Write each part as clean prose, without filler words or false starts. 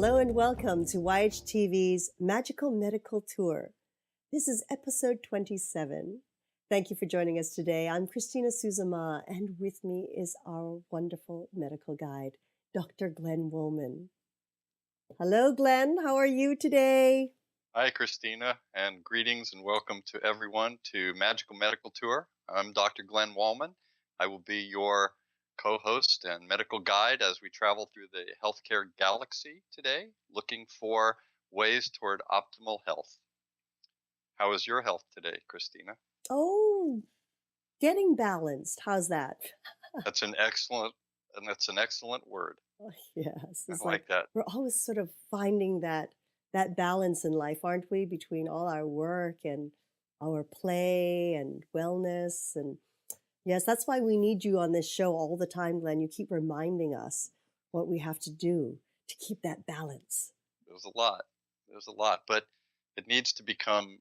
Hello and welcome to YHTV's Magical Medical Tour. This is episode 27. Thank you for joining us today. I'm Christina Suzama, and with me is our wonderful medical guide, Dr. Glenn Woolman. Hello, Glenn. How are you today? Hi, Christina, and greetings and welcome to everyone to Magical Medical Tour. I'm Dr. Glenn Woolman. I will be your co-host and medical guide as we travel through the healthcare galaxy today, looking for ways toward optimal health. How is your health today, Christina? Oh, getting balanced. How's that? That's an excellent word. Oh, yes, it's I like that. we're always sort of finding that balance in life, aren't we, between all our work and our play and wellness. And yes, that's why we need you on this show all the time, Glenn. You keep reminding us what we have to do to keep that balance. There's a lot, but it needs to become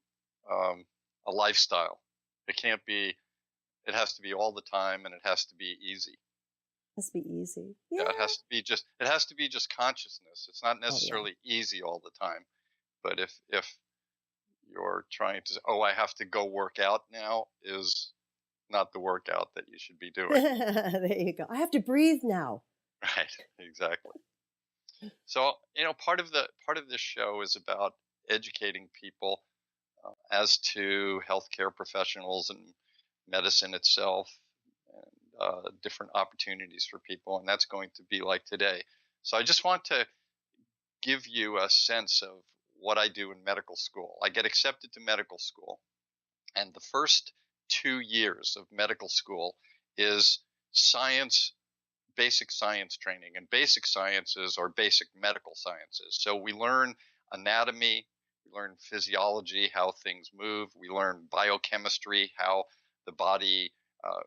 a lifestyle. It has to be all the time, and it has to be easy. It has to be easy. Yeah, it has to be just consciousness. It's not necessarily easy all the time, but if you're trying to, I have to go work out now, is not the workout that you should be doing. There you go. I have to breathe now. Right, exactly. So, part of this show is about educating people as to healthcare professionals and medicine itself, and different opportunities for people, and that's going to be like today. So I just want to give you a sense of what I do in medical school. I get accepted to medical school, and the first 2 years of medical school is basic science training, and basic sciences are basic medical sciences. So we learn anatomy, we learn physiology, how things move, we learn biochemistry, how the body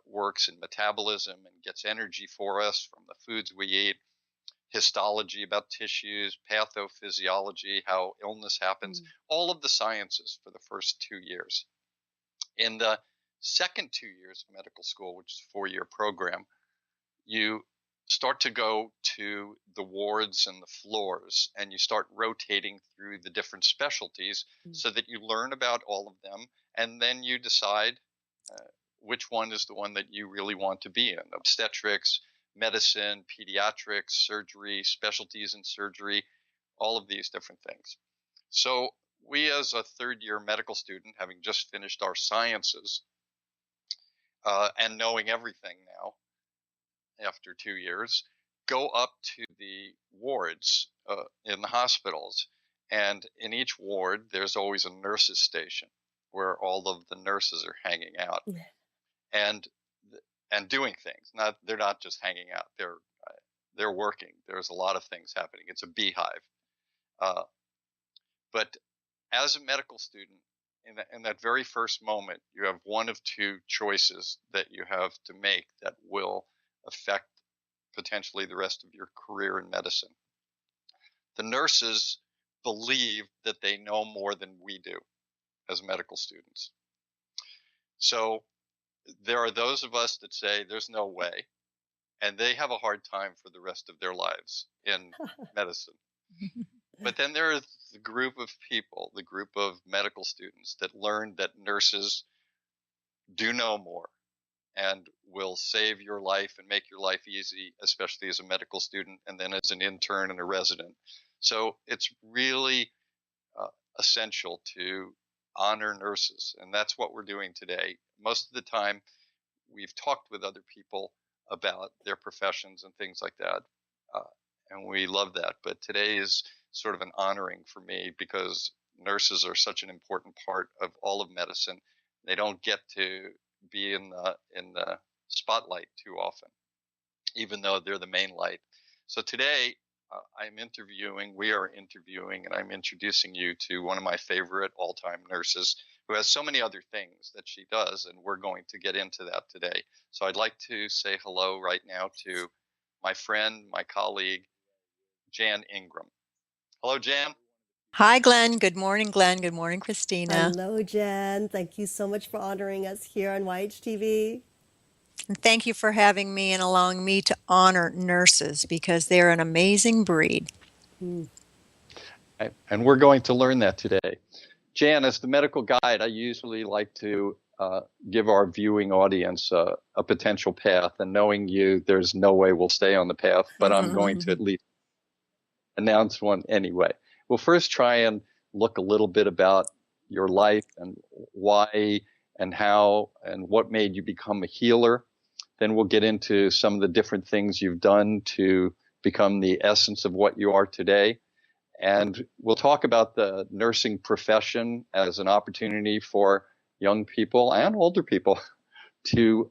works in metabolism and gets energy for us from the foods we eat, histology about tissues, pathophysiology, how illness happens, all of the sciences for the first 2 years. In the second 2 years of medical school, which is a 4-year program, you start to go to the wards and the floors, and you start rotating through the different specialties so that you learn about all of them, and then you decide which one is the one that you really want to be in. Obstetrics, medicine, pediatrics, surgery, specialties in surgery, all of these different things. So we, as a third-year medical student, having just finished our sciences and knowing everything now after 2 years, go up to the wards in the hospitals. And in each ward, there's always a nurse's station where all of the nurses are hanging out and doing things. They're not just hanging out. They're working. There's a lot of things happening. It's a beehive. But as a medical student, in that very first moment, you have one of two choices that you have to make that will affect potentially the rest of your career in medicine. The nurses believe that they know more than we do as medical students. So there are those of us that say there's no way, and they have a hard time for the rest of their lives in medicine. But then there is the group of people, the group of medical students that learn that nurses do know more and will save your life and make your life easy, especially as a medical student and then as an intern and a resident. So it's really essential to honor nurses, and that's what we're doing today. Most of the time, we've talked with other people about their professions and things like that, and we love that. But today is sort of an honoring for me because nurses are such an important part of all of medicine. They don't get to be in the spotlight too often, even though they're the main light. So today, we are interviewing, and I'm introducing you to one of my favorite all-time nurses who has so many other things that she does, and we're going to get into that today. So I'd like to say hello right now to my friend, my colleague, Jan Ingram. Hello, Jan. Hi, Glenn. Good morning, Glenn. Good morning, Christina. Hello, Jen. Thank you so much for honoring us here on YHTV. And thank you for having me and allowing me to honor nurses because they're an amazing breed. And we're going to learn that today. Jan, as the medical guide, I usually like to give our viewing audience a potential path. And knowing you, there's no way we'll stay on the path, but I'm going to at least announce one anyway. We'll first try and look a little bit about your life and why and how and what made you become a healer. Then we'll get into some of the different things you've done to become the essence of what you are today. And we'll talk about the nursing profession as an opportunity for young people and older people to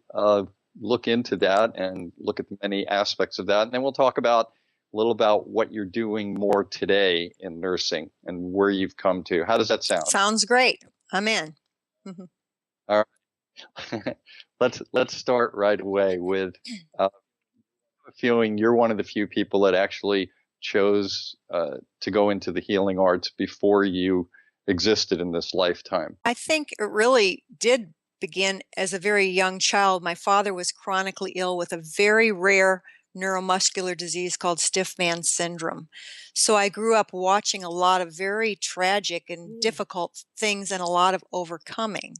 look into that and look at the many aspects of that. And then we'll talk about a little about what you're doing more today in nursing and where you've come to. How does that sound? Sounds great. I'm in. All right. let's start right away with feeling you're one of the few people that actually chose to go into the healing arts before you existed in this lifetime. I think it really did begin as a very young child. My father was chronically ill with a very rare neuromuscular disease called stiff man syndrome. So I grew up watching a lot of very tragic and difficult things and a lot of overcoming.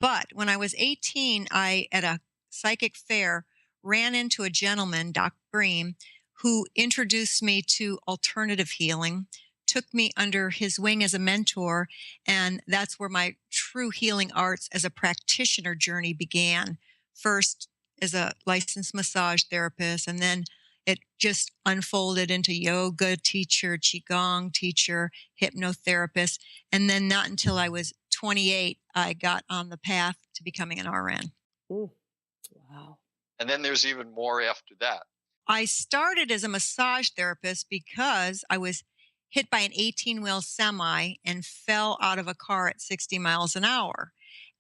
But when I was 18, I, at a psychic fair, ran into a gentleman, Doc Bream, who introduced me to alternative healing, took me under his wing as a mentor, and that's where my true healing arts as a practitioner journey began. First as a licensed massage therapist, and then it just unfolded into yoga teacher, qigong teacher, hypnotherapist, and then not until I was 28, I got on the path to becoming an RN. Wow. And then there's even more after that. I started as a massage therapist because I was hit by an 18-wheel semi and fell out of a car at 60 miles an hour.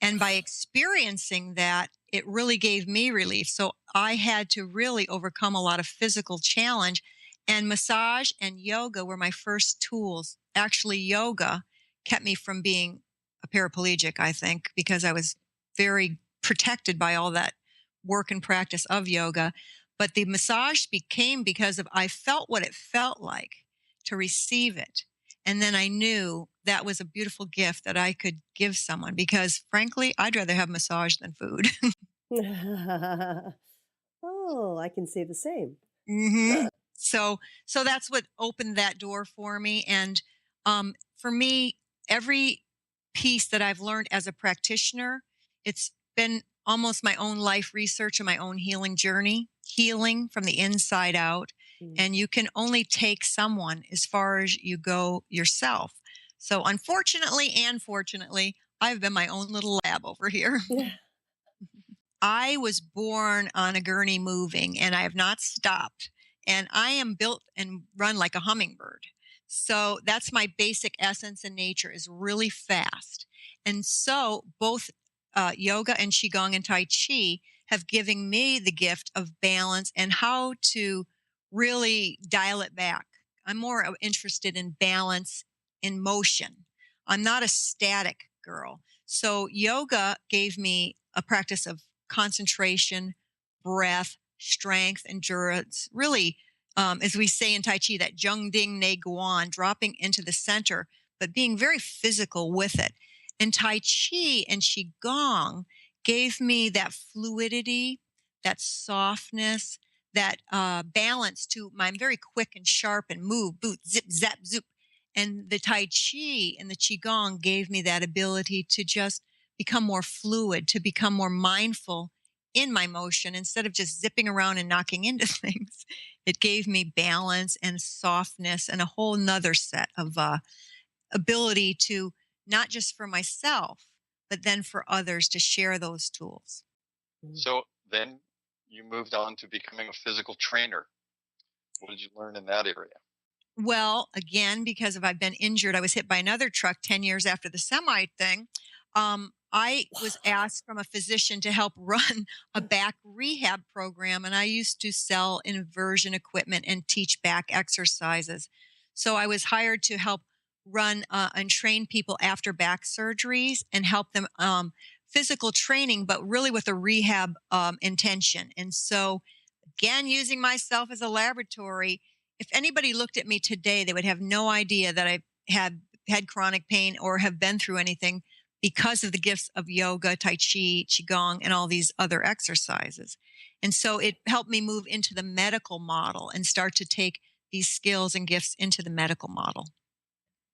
And by experiencing that, it really gave me relief. So I had to really overcome a lot of physical challenge. And massage and yoga were my first tools. Actually, yoga kept me from being a paraplegic, I think, because I was very protected by all that work and practice of yoga. But the massage became because of I felt what it felt like to receive it. And then I knew that was a beautiful gift that I could give someone because, frankly, I'd rather have massage than food. Oh, I can say the same. So that's what opened that door for me. And for me, every piece that I've learned as a practitioner, it's been almost my own life research and my own healing journey, healing from the inside out. And you can only take someone as far as you go yourself. So unfortunately and fortunately, I've been my own little lab over here. I was born on a gurney moving, and I have not stopped. And I am built and run like a hummingbird. So that's my basic essence and nature is really fast. And so both yoga and qigong and tai chi have given me the gift of balance and how to really dial it back. I'm more interested in balance in motion. I'm not a static girl. So yoga gave me a practice of concentration, breath, strength, endurance. Really, as we say in Tai Chi, that Zheng Ding Ne Guan, dropping into the center, but being very physical with it. And Tai Chi and Qigong gave me that fluidity, that softness, that balance to I'm very quick and sharp and move, boot, zip, zap, zoop. And the Tai Chi and the Qigong gave me that ability to just become more fluid, to become more mindful in my motion instead of just zipping around and knocking into things. It gave me balance and softness and a whole nother set of ability to not just for myself, but then for others to share those tools. So then you moved on to becoming a physical trainer. What did you learn in that area? Well, again, because if I've been injured, I was hit by another truck 10 years after the semi thing. I was asked from a physician to help run a back rehab program, and I used to sell inversion equipment and teach back exercises. So I was hired to help run and train people after back surgeries and help them physical training, but really with a rehab intention. And so, again, using myself as a laboratory, if anybody looked at me today, they would have no idea that I had chronic pain or have been through anything because of the gifts of yoga, tai chi, qigong, and all these other exercises. And so it helped me move into the medical model and start to take these skills and gifts into the medical model.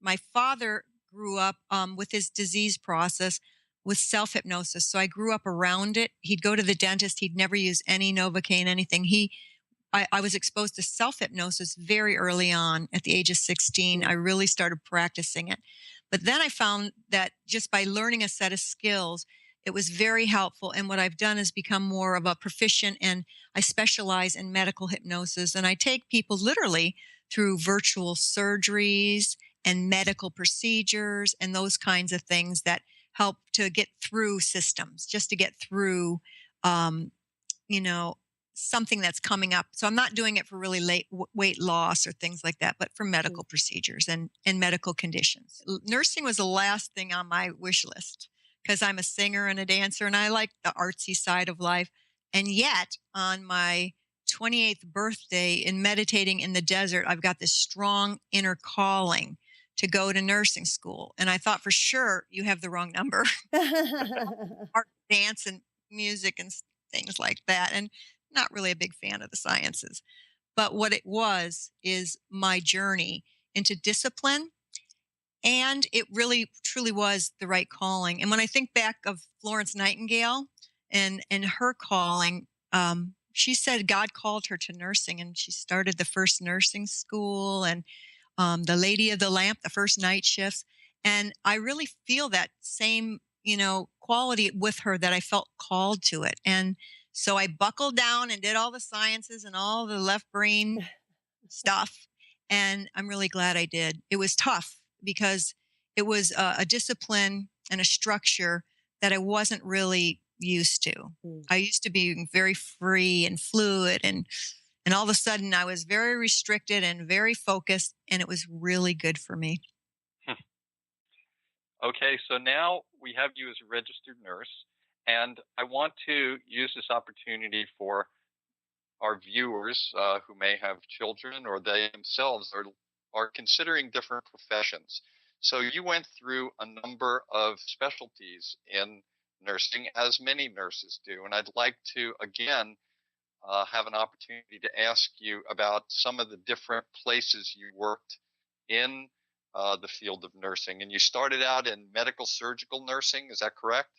My father grew up with his disease process with self hypnosis. So I grew up around it. He'd go to the dentist. He'd never use any Novocaine, anything. I was exposed to self hypnosis very early on. At the age of 16, I really started practicing it. But then I found that just by learning a set of skills, it was very helpful. And what I've done is become more of a proficient, and I specialize in medical hypnosis. And I take people literally through virtual surgeries and medical procedures and those kinds of things that help to get through systems, just to get through, um, you know, something that's coming up. So I'm not doing it for really late weight loss or things like that, but for medical procedures and medical conditions. Nursing was the last thing on my wish list because I'm a singer and a dancer and I like the artsy side of life. And yet on my 28th birthday in meditating in the desert, I've got this strong inner calling to go to nursing school. And I thought for sure you have the wrong number. Art, dance, and music and things like that. And not really a big fan of the sciences. But what it was is my journey into discipline. And it really truly was the right calling. And when I think back of Florence Nightingale and her calling, she said God called her to nursing and she started the first nursing school and the Lady of the Lamp, the first night shifts. And I really feel that same, quality with her that I felt called to it. And so I buckled down and did all the sciences and all the left brain stuff. And I'm really glad I did. It was tough because it was a discipline and a structure that I wasn't really used to. I used to be very free and fluid and all of a sudden I was very restricted and very focused and it was really good for me. Okay, so now we have you as a registered nurse, and I want to use this opportunity for our viewers who may have children or they themselves are considering different professions. So you went through a number of specialties in nursing, as many nurses do, and I'd like to, again, have an opportunity to ask you about some of the different places you worked in the field of nursing. And you started out in medical surgical nursing, is that correct?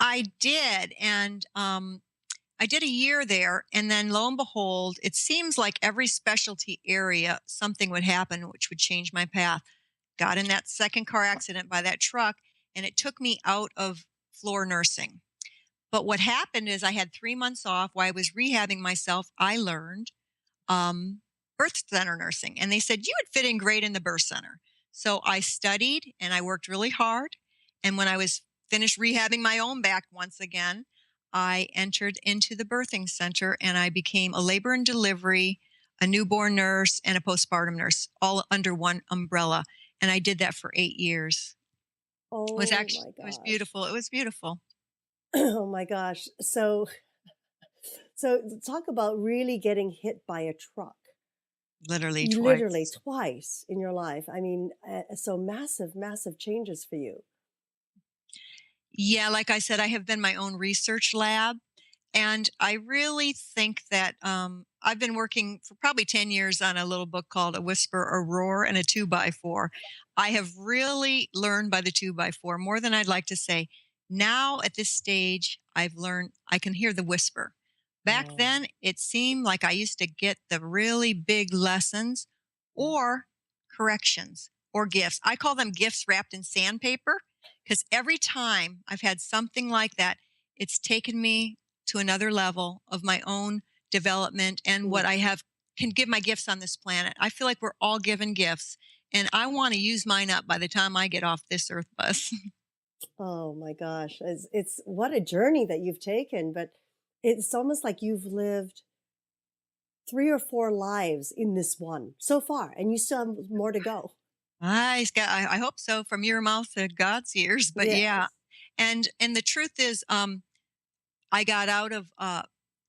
I did. And I did a year there. And then lo and behold, it seems like every specialty area, something would happen which would change my path. Got in that second car accident by that truck, and it took me out of floor nursing. But what happened is I had 3 months off while I was rehabbing myself. I learned birth center nursing, and they said you would fit in great in the birth center. So I studied and I worked really hard. And when I was finished rehabbing my own back once again, I entered into the birthing center and I became a labor and delivery, a newborn nurse, and a postpartum nurse, all under one umbrella. And I did that for 8 years. Oh It was my actually, it was gosh. beautiful. It was beautiful. Oh my gosh. So talk about really getting hit by a truck. Literally Literally twice. twice in your life. I mean, so massive, massive changes for you. Yeah, like I said, I have been my own research lab. And I really think that I've been working for probably 10 years on a little book called A Whisper, a Roar, and a 2x4. I have really learned by the 2x4 more than I'd like to say. Now at this stage, I've learned I can hear the whisper. Back Oh, then, it seemed like I used to get the really big lessons yeah. or corrections or gifts. I call them gifts wrapped in sandpaper because every time I've had something like that, it's taken me to another level of my own development and what Mm. I have can give my gifts on this planet. I feel like we're all given gifts and I want to use mine up by the time I get off this earth bus. Oh my gosh. It's what a journey that you've taken, but it's almost like you've lived 3 or 4 lives in this one so far, and you still have more to go. I hope so from your mouth to God's ears, but yeah. Yes. And the truth is I got out of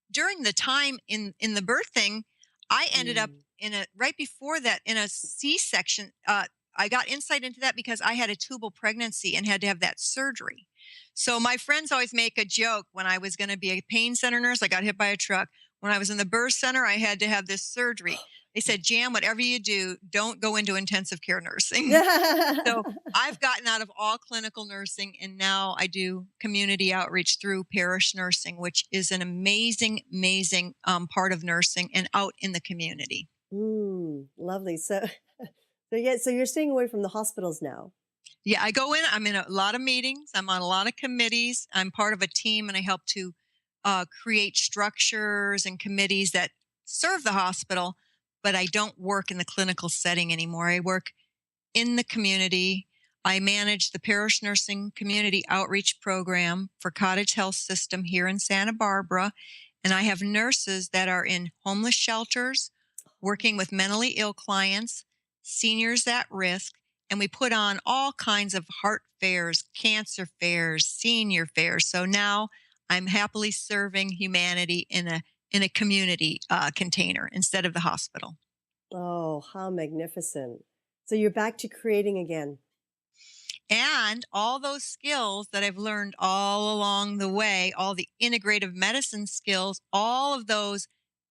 during the time in the birthing, I ended up Mm. in a right before that in a C-section. I got insight into that because I had a tubal pregnancy and had to have that surgery. So my friends always make a joke when I was going to be a pain center nurse, I got hit by a truck. When I was in the birth center, I had to have this surgery. They said, Jan, whatever you do, don't go into intensive care nursing. So I've gotten out of all clinical nursing and now I do community outreach through parish nursing, which is an amazing, amazing part of nursing and out in the community. Lovely. So you're staying away from the hospitals now. Yeah, I go in, I'm in a lot of meetings, I'm on a lot of committees, I'm part of a team, and I help to create structures and committees that serve the hospital, but I don't work in the clinical setting anymore. I work in the community. I manage the parish nursing community outreach program for Cottage Health System here in Santa Barbara. And I have nurses that are in homeless shelters, working with mentally ill clients, seniors at risk. And we put on all kinds of heart fairs, cancer fairs, senior fairs. So now I'm happily serving humanity in a community container instead of the hospital. Oh, how magnificent. So you're back to creating again. And all those skills that I've learned all along the way, all the integrative medicine skills, all of those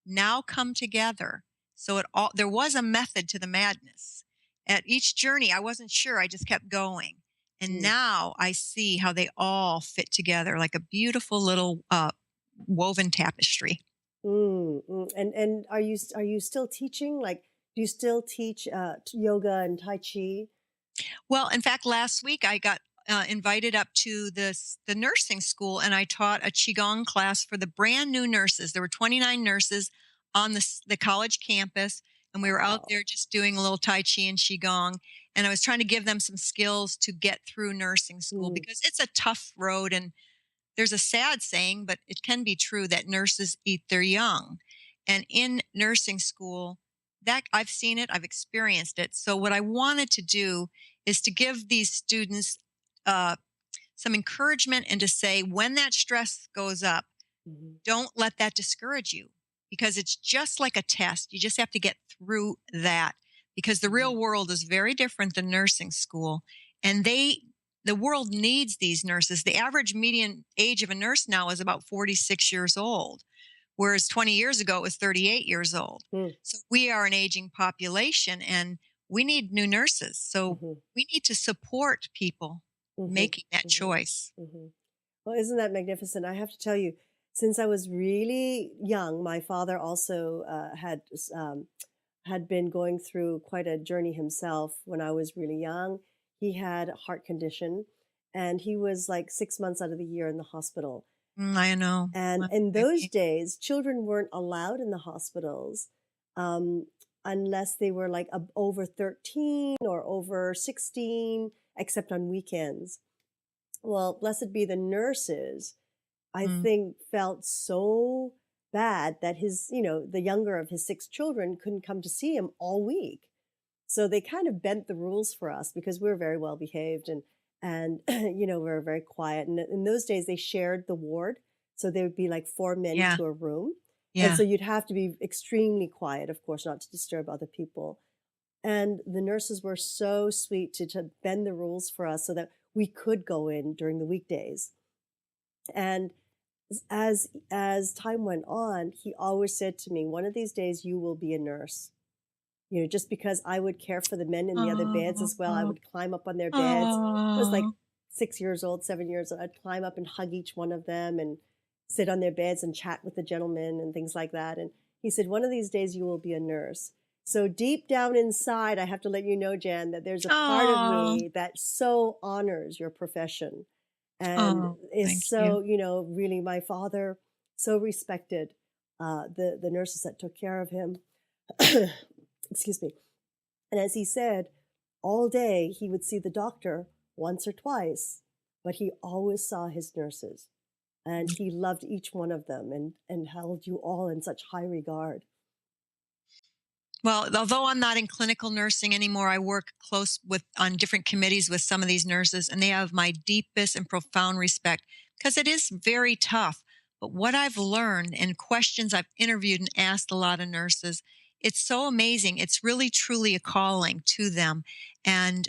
now come together. So there was a method to the madness. At each journey, I wasn't sure. I just kept going. And Mm, now I see how they all fit together like a beautiful little woven tapestry. And are you still teaching? Like, do you still teach yoga and Tai Chi? Well, in fact, last week I got invited up to the nursing school, and I taught a qigong class for the brand new nurses. There were 29 nurses on the college campus, and we were out Wow. there just doing a little tai chi and qigong. And I was trying to give them some skills to get through nursing school Mm, because it's a tough road, and there's a sad saying, but it can be true that nurses eat their young. And in nursing school, that I've seen it, I've experienced it. So what I wanted to do is to give these students uh, some encouragement and to say, when that stress goes up, mhm, don't let that discourage you because it's just like a test. You just have to get through that because the mhm, real world is very different than nursing school. And the world needs these nurses. The average median age of a nurse now is about 46 years old, whereas 20 years ago it was 38 years old. mm, So we are an aging population and we need new nurses. So mhm, we need to support people mhm, making that mhm, choice. mhm. Well, isn't that magnificent? I have to tell you, since I was really young, my father also had been going through quite a journey himself when I was really young. He had a heart condition, and he was like 6 months out of the year in the hospital. I know. And in those days, children weren't allowed in the hospitals um, unless they were like over 13 or over 16, except on weekends. Well, blessed be the nurses, I Mm. think felt so bad that the younger of his six children couldn't come to see him all week. So they kind of bent the rules for us because we were very well behaved and we were very quiet. And in those days, they shared the ward, so there would be like four men Yeah. to a room, and Yeah. so you'd have to be extremely quiet, of course, not to disturb other people. And the nurses were so sweet to bend the rules for us so that we could go in during the weekdays. And as time went on, he always said to me, "One of these days, you will be a nurse." Just because I would care for the men in the other beds as well. I Oh, would climb up on their beds. I was like oh. 6 years old, 7 years old. I'd climb up and hug each one of them and sit on their beds and chat with the gentlemen and things like that. And he said, "One of these days you will be a nurse." So deep down inside, I have to let you know, Jan, that there's a part of Oh, me that so honors your profession and oh, is thank you. so, really my father so respected the nurses that took care of him. Excuse me. And as he said, all day he would see the doctor once or twice, but he always saw his nurses and he loved each one of them and held you all in such high regard. Well, although I'm not in clinical nursing anymore, I work close with on different committees with some of these nurses, and they have my deepest and profound respect because it is very tough. But what I've learned and questions I've interviewed and asked a lot of nurses It's so amazing. It's really truly a calling to them. And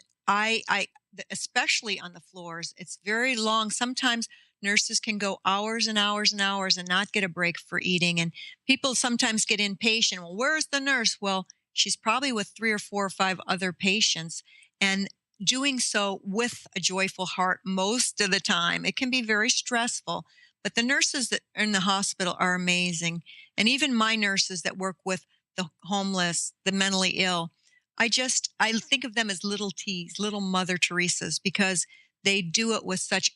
especially on the floors, it's very long. Sometimes nurses can go hours and hours and hours and not get a break for eating. And people sometimes get impatient. Well, where's the nurse? Well, she's probably with three or four or five other patients. And doing so with a joyful heart most of the time. It can be very stressful, but the nurses that are in the hospital are amazing. And even my nurses that work with the homeless, the mentally ill, I think of them as little T's, little Mother Teresa's, because they do it with such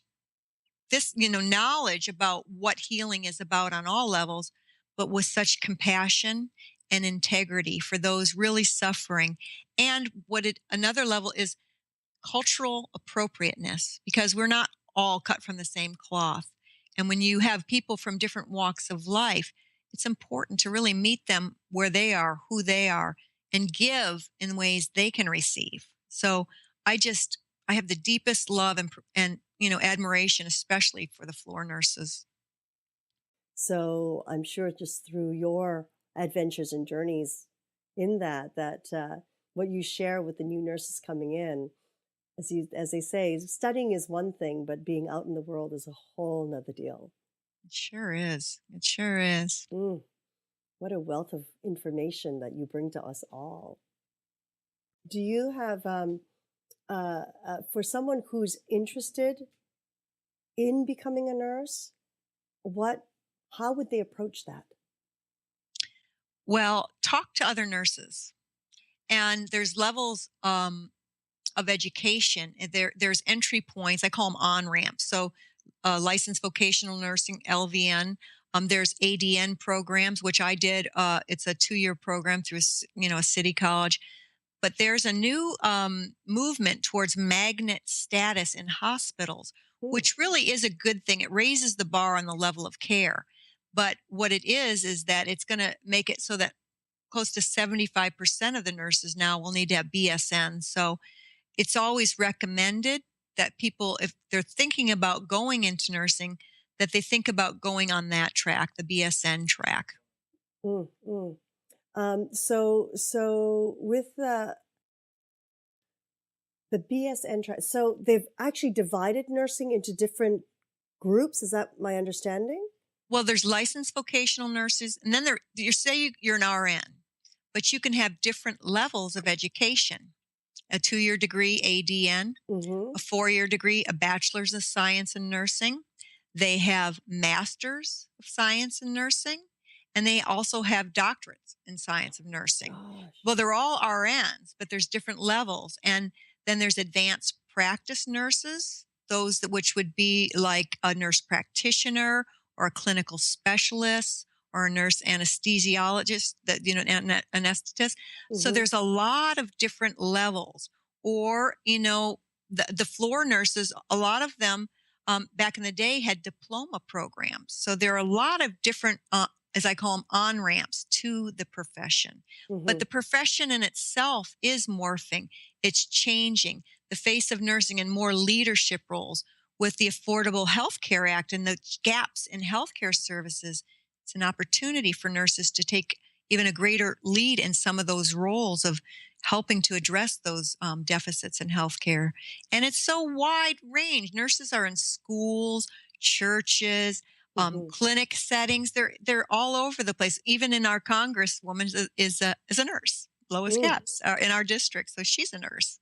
knowledge about what healing is about on all levels, but with such compassion and integrity for those really suffering. And another level is cultural appropriateness, because we're not all cut from the same cloth. And when you have people from different walks of life, it's important to really meet them where they are, who they are, and give in ways they can receive. So I just, I have the deepest love and admiration, especially for the floor nurses. So I'm sure just through your adventures and journeys in that what you share with the new nurses coming in, as they say, studying is one thing, but being out in the world is a whole nother deal. It sure is. It sure is. Mm, what a wealth of information that you bring to us all. Do you have for someone who's interested in becoming a nurse, what how would they approach that? Well, talk to other nurses. And there's levels of education. And there's entry points. I call them on ramps. So, licensed vocational nursing (LVN). There's ADN programs, which I did. It's a 2-year program through a city college. But there's a new movement towards magnet status in hospitals, Mm, which really is a good thing. It raises the bar on the level of care. But what it is that it's going to make it so that close to 75% of the nurses now will need to have BSN. So it's always recommended that people, if they're thinking about going into nursing, that they think about going on that track, the BSN track. mm, mm. So with the BSN so they've actually divided nursing into different groups. Is that my understanding? Well, there's licensed vocational nurses, and then you're an RN, but you can have different levels of education. A 2-year degree, ADN, Mm-hmm. a 4-year degree, a bachelor's of science in nursing. They have masters of science in nursing, and they also have doctorates in science of nursing. Gosh. Well, they're all RNs, but there's different levels. And then there's advanced practice nurses, which would be like a nurse practitioner or a clinical specialist or a nurse anesthesiologist, anesthetist. So Mm-hmm. there's a lot of different levels. Or, the floor nurses, a lot of them back in the day had diploma programs. So there are a lot of different, as I call them, on ramps to the profession. But Mm-hmm. the profession in itself is morphing, it's changing. The face of nursing and more leadership roles with the Affordable Health Care Act and the gaps in healthcare services. It's an opportunity for nurses to take even a greater lead in some of those roles of helping to address those deficits in healthcare. And it's so wide range. Nurses are in schools, churches, Mm-hmm. clinic settings. They're all over the place. Even in our congresswoman is a nurse. Lois Mm. Katz in our district, so she's a nurse.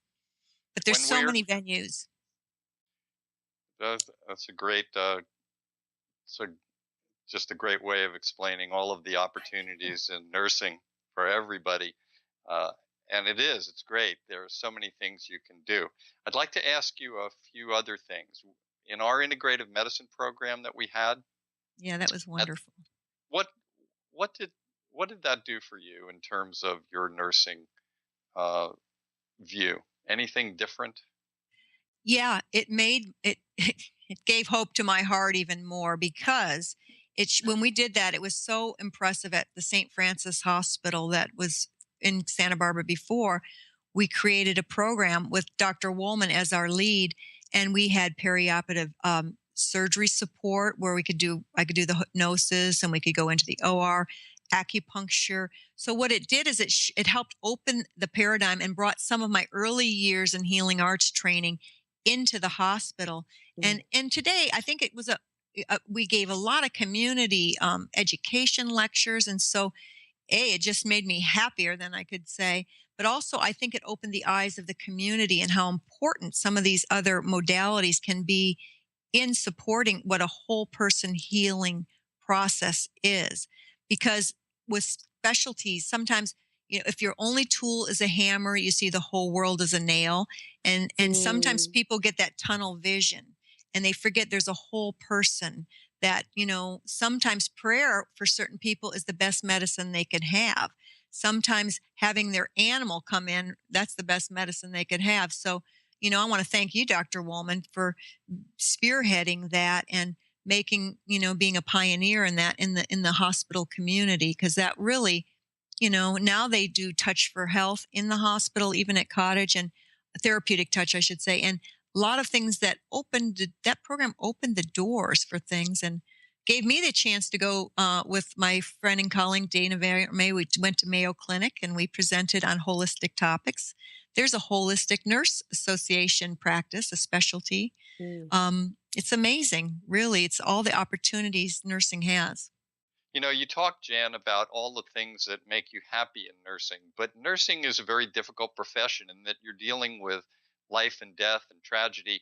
But there's When so we're many venues. that's a great so just a great way of explaining all of the opportunities in nursing for everybody. Uh, and it's great. There are so many things you can do. I'd like to ask you a few other things. In our integrative medicine program that we had, Yeah, that was at, wonderful. what what did what did that do for you in terms of your nursing uh, view? Anything different? Yeah, it made it it gave hope to my heart even more, because when we did that, it was so impressive at the St. Francis Hospital that was in Santa Barbara before. We created a program with Dr. Woolman as our lead, and we had perioperative surgery support where I could do the hypnosis, and we could go into the OR acupuncture. So what it did is it helped open the paradigm and brought some of my early years in healing arts training into the hospital. Mm. And today I think it was we gave a lot of community education lectures, and so it just made me happier than I could say. But also, I think it opened the eyes of the community and how important some of these other modalities can be in supporting what a whole person healing process is. Because with specialties, sometimes, if your only tool is a hammer, you see the whole world as a nail. And sometimes Mm. people get that tunnel vision and they forget there's a whole person, that, sometimes prayer for certain people is the best medicine they could have. Sometimes having their animal come in, that's the best medicine they could have. So, I want to thank you, Dr. Woolman, for spearheading that and making, being a pioneer in that in the hospital community, because that really, now they do touch for health in the hospital, even at Cottage, and therapeutic touch, I should say. And a lot of things that program opened the doors for things and gave me the chance to go with my friend and colleague Dana May. We went to Mayo Clinic and we presented on holistic topics. There's a holistic nurse association practice, a specialty. Mm. It's amazing, really. It's all the opportunities nursing has. You talk, Jan, about all the things that make you happy in nursing, but nursing is a very difficult profession in that you're dealing with life and death and tragedy.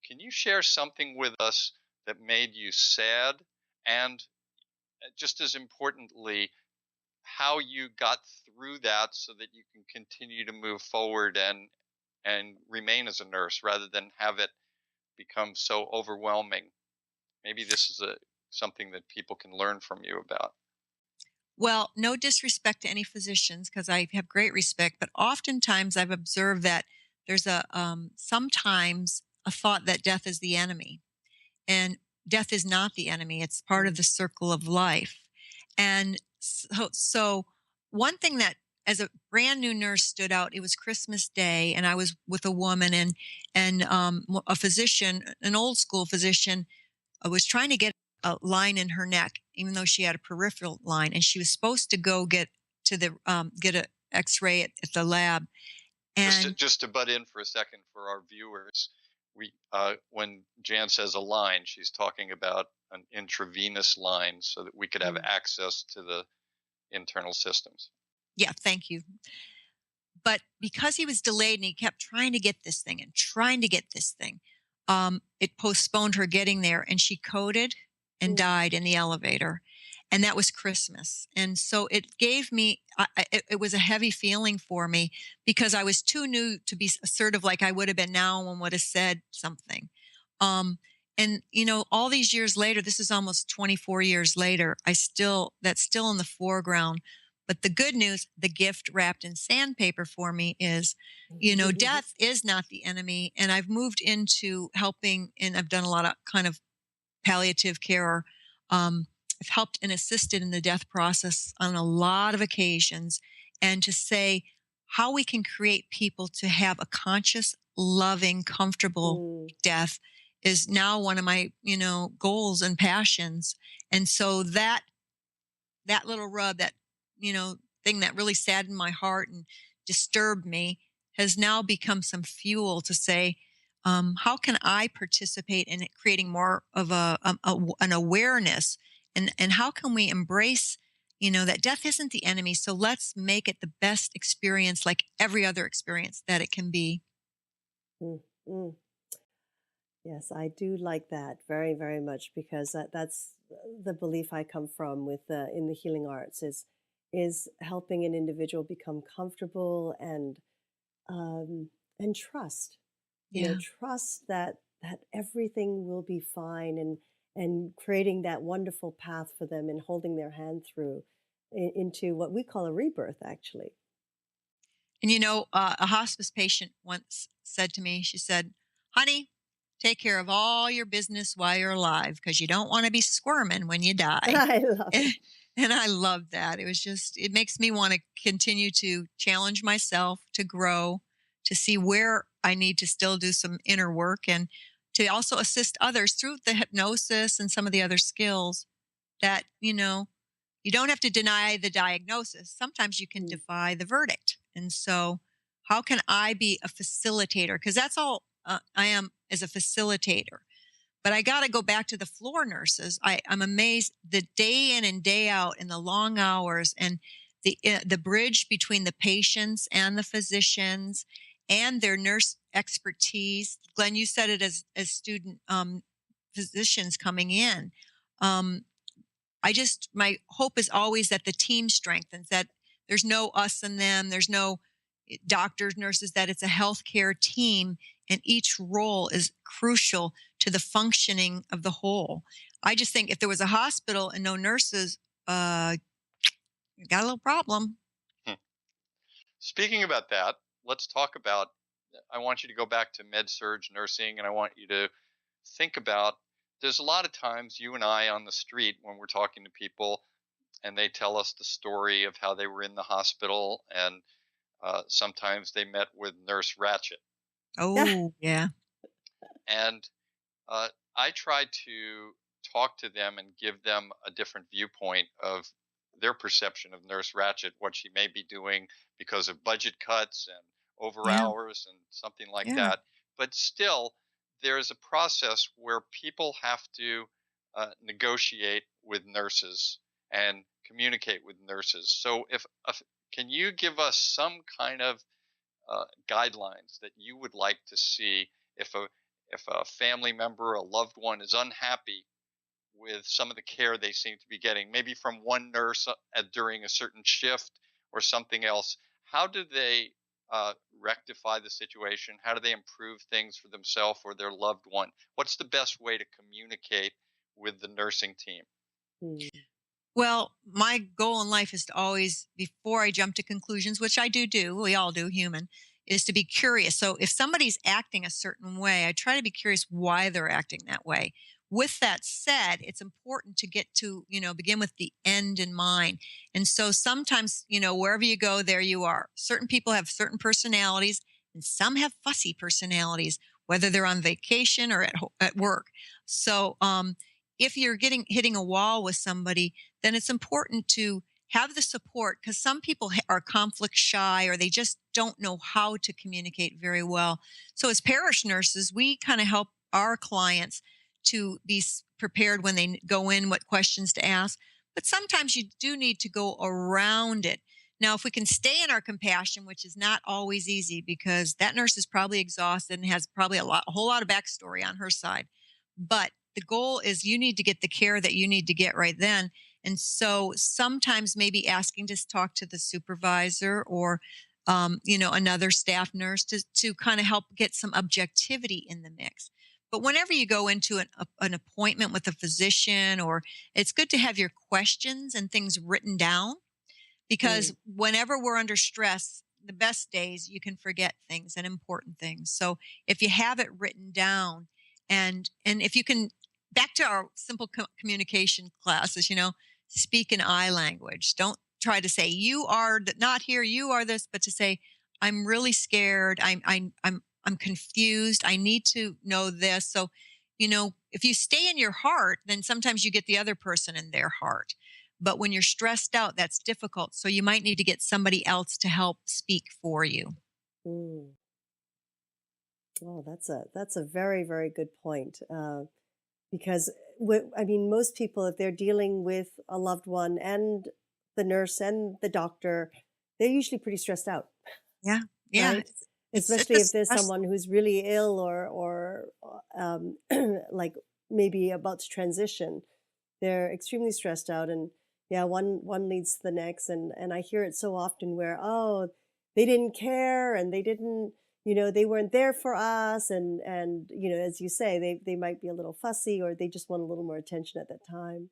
Can you share something with us that made you sad? And just as importantly, how you got through that so that you can continue to move forward and remain as a nurse rather than have it become so overwhelming. Maybe this is something that people can learn from you about. Well, no disrespect to any physicians, because I have great respect, but oftentimes I've observed that there's sometimes a thought that death is the enemy. And death is not the enemy. It's part of Mm. the circle of life. And so one thing that as a brand new nurse stood out, it was Christmas Day, and I was with a woman, and a physician, an old school physician, was trying to get a line in her neck, even though she had a peripheral line, and she was supposed to go get a X-ray at the lab. And Just to butt in for a second for our viewers, we when Jan says a line, she's talking about an intravenous line so that we could have Mm. access to the internal systems. yeah, thank you. But because he was delayed and he kept trying to get this thing and trying to get this thing, it postponed her getting there, and she coded and Mm. died in the elevator. And that was Christmas. And so it gave me, it was a heavy feeling for me, because I was too new to be assertive like I would have been now and would have said something. Um, and all these years later, this is almost 24 years later, that's still in the foreground. But the good news, the gift wrapped in sandpaper for me is, death is not the enemy. And I've moved into helping, and I've done a lot of kind of palliative care. I've helped and assisted in the death process on a lot of occasions. And to say how we can create people to have a conscious, loving, comfortable Mm. death is now one of my, goals and passions. And so that little rub, that, thing that really saddened my heart and disturbed me, has now become some fuel to say, how can I participate in it, creating more of an awareness, and how can we embrace, that death isn't the enemy. So let's make it the best experience, like every other experience that it can be. Mm. Mm. Yes, I do like that very, very much, because that's the belief I come from with in the healing arts is helping an individual become comfortable and trust, Yeah. trust that everything will be fine, and creating that wonderful path for them and holding their hand through into what we call a rebirth, actually. And a hospice patient once said to me, she said, "Honey, take care of all your business while you're alive, because you don't want to be squirming when you die." I love And, it. and I love that. It makes me want to continue to challenge myself, to grow, to see where I need to still do some inner work, and to also assist others through the hypnosis and some of the other skills that, you don't have to deny the diagnosis. Sometimes you can Mm, defy the verdict. And so, how can I be a facilitator? Because that's all I am, as a facilitator. But I got to go back to the floor nurses. I'm amazed, the day in and day out, and the long hours, and the bridge between the patients and the physicians and their nurse expertise. Glenn, you said it as student physicians coming in. Um, my hope is always that the team strengthens, that there's no us and them, there's no doctors, nurses, that it's a healthcare team, and each role is crucial to the functioning of the whole. I just think if there was a hospital and no nurses, you got a little problem. Hmm. Speaking about that, let's talk about. I want you to go back to med surg nursing, and I want you to think about. There's a lot of times you and I on the street when we're talking to people, and they tell us the story of how they were in the hospital, and sometimes they met with Nurse Ratchet, yeah. Oh, yeah. and uh, I try to talk to them and give them a different viewpoint of their perception of Nurse Ratchet, what she may be doing because of budget cuts and over Yeah. hours and something like Yeah. that. But still, there is a process where people have to negotiate with nurses and communicate with nurses. So, if can you give us some kind of guidelines that you would like to see if a family member, a loved one, is unhappy with some of the care they seem to be getting, maybe from one nurse during a certain shift or something else? How do they rectify the situation? How do they improve things for themselves or their loved one? What's the best way to communicate with the nursing team? Mm, Well, my goal in life is to always, before I jump to conclusions, which I do, we all do, human, is to be curious. So if somebody's acting a certain way, I try to be curious why they're acting that way. With that said, it's important to get to, begin with the end in mind. And so sometimes, wherever you go, there you are. Certain people have certain personalities, and some have fussy personalities, whether they're on vacation or at work. So, if you're hitting a wall with somebody, then it's important to have the support, because some people are conflict shy, or they just don't know how to communicate very well. So, as parish nurses, we kind of help our clients to be prepared when they go in, what questions to ask. But sometimes you do need to go around it. Now, if we can stay in our compassion, which is not always easy, because that nurse is probably exhausted and has probably a whole lot of backstory on her side. But the goal is you need to get the care that you need to get right then. And so sometimes maybe asking to talk to the supervisor, or another staff nurse, to kind of help get some objectivity in the mix. But whenever you go into an appointment with a physician, or it's good to have your questions and things written down, because mm, whenever we're under stress, the best days, you can forget things and important things. So if you have it written down, and if you can, back to our simple communication classes, speak in I language. Don't try to say you are not here, you are this, but to say, I'm really scared, I'm confused, I need to know this. So, if you stay in your heart, then sometimes you get the other person in their heart. But when you're stressed out, that's difficult. So you might need to get somebody else to help speak for you. mm. Oh, that's a very, very good point. Because I mean, most people, if they're dealing with a loved one and the nurse and the doctor, they're usually pretty stressed out, Yeah. Yeah. right? It's Especially a if there's stress. someone who's really ill, or like maybe about to transition, they're extremely stressed out. And yeah, one leads to the next, and I hear it so often where, oh, they didn't care, and they didn't, they weren't there for us, and as you say, they might be a little fussy, or they just want a little more attention at that time.